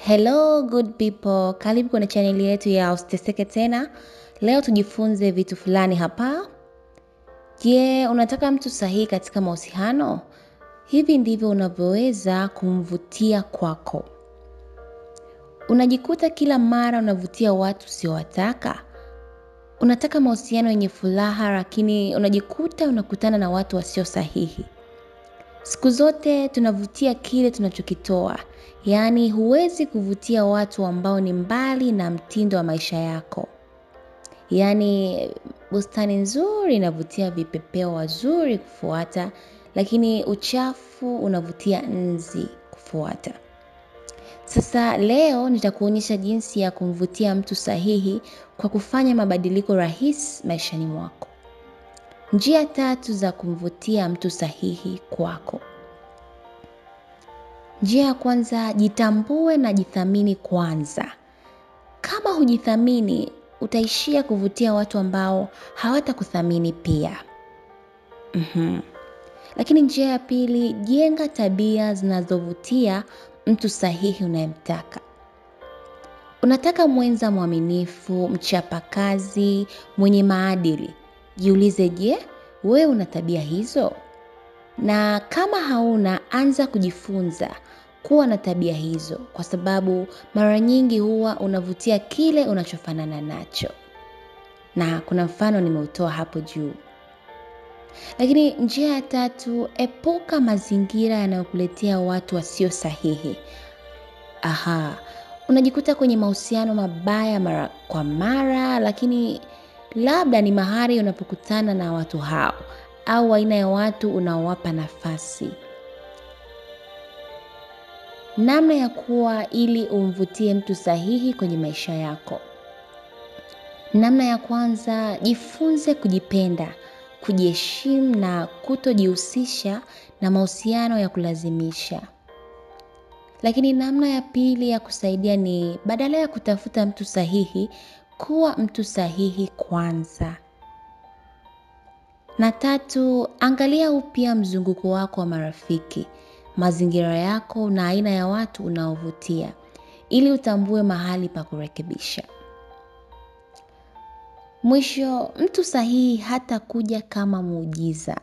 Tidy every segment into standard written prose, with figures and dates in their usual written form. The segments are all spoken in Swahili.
Hello good people, karibu kwenye chaneli yetu ya Usiteseke Tena. Leo tujifunze vitu fulani hapa. Je, unataka mtu sahihi katika mahusiano? Hivi ndivyo unavyoweza kumvutia kwako. Unajikuta kila mara unavutia watu usiowataka. Unataka mahusiano yenye furaha lakini unajikuta unakutana na watu wasio sahihi. Siku zote tunavutia kile tunachokitoa. Yaani huwezi kuvutia watu ambao ni mbali na mtindo wa maisha yako. Yaani bustani nzuri inavutia vipepeo wazuri kufuata, lakini uchafu unavutia nzi kufuata. Sasa leo nitakuonyesha jinsi ya kumvutia mtu sahihi kwa kufanya mabadiliko rahisi maishani mwako. Njia 3 za kumvutia mtu sahihi kwako. Njia ya kwanza, jitambue na jithamini kwanza. Kama hujithamini, utaishia kuvutia watu ambao hawatakuthamini pia. Lakini njia ya pili, jenga tabia zinazovutia mtu sahihi unayemtaka. Unataka mwenza mwaminifu, mchapakazi, mwenye maadili. Jiulize, je, wewe una tabia hizo? Na kama hauna, anza kujifunza kuwa na tabia hizo, kwa sababu mara nyingi huwa unavutia kile unachofanana nacho. Na kuna mfano nimeutoa hapo juu. Lakini njia ya 3, epuka mazingira yanayokuletea watu wasio sahihi. Unajikuta kwenye mahusiano mabaya mara kwa mara, lakini labda ni mahali unapokutana na watu hao au aina ya watu unaowapa nafasi. Namna ya kuwa ili umvutie mtu sahihi kwenye maisha yako. Namna ya kwanza, jifunze kujipenda, kujiheshimu na kutojihusisha na mahusiano ya kulazimisha. Lakini namna ya pili ya kusaidia ni badala ya kutafuta mtu sahihi, kuwa mtu sahihi kwanza. Na 3, angalia upya mzunguko wako wa marafiki, mazingira yako na aina ya watu unaovutia, ili utambue mahali pa kurekebisha. Mwisho, mtu sahihi hatakuja kama muujiza.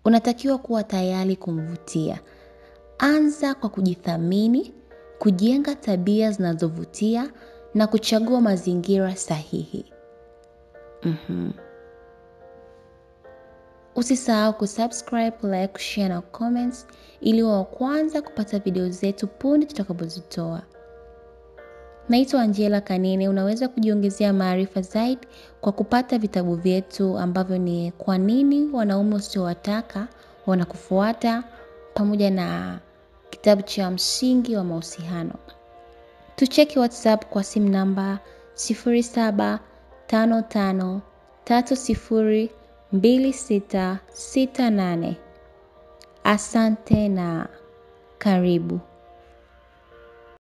Unatakiwa kuwa tayari kumvutia. Anza kwa kujithamini, kujenga tabia zinazovutia na kuchagua mazingira sahihi. Usisahau kusubscribe, like, share na comments ili wa kwanza kupata video zetu punde tutakapozitoa. Naitwa Angela Kanene. Unaweza kujiongezea maarifa zaidi kwa kupata vitabu vyetu ambavyo ni Kwa nini wanaume usiowataka wanakufuata, pamoja na kitabu cha msingi wa mahusiano. Tucheki WhatsApp kwa simu namba 0755302668. Asante na karibu.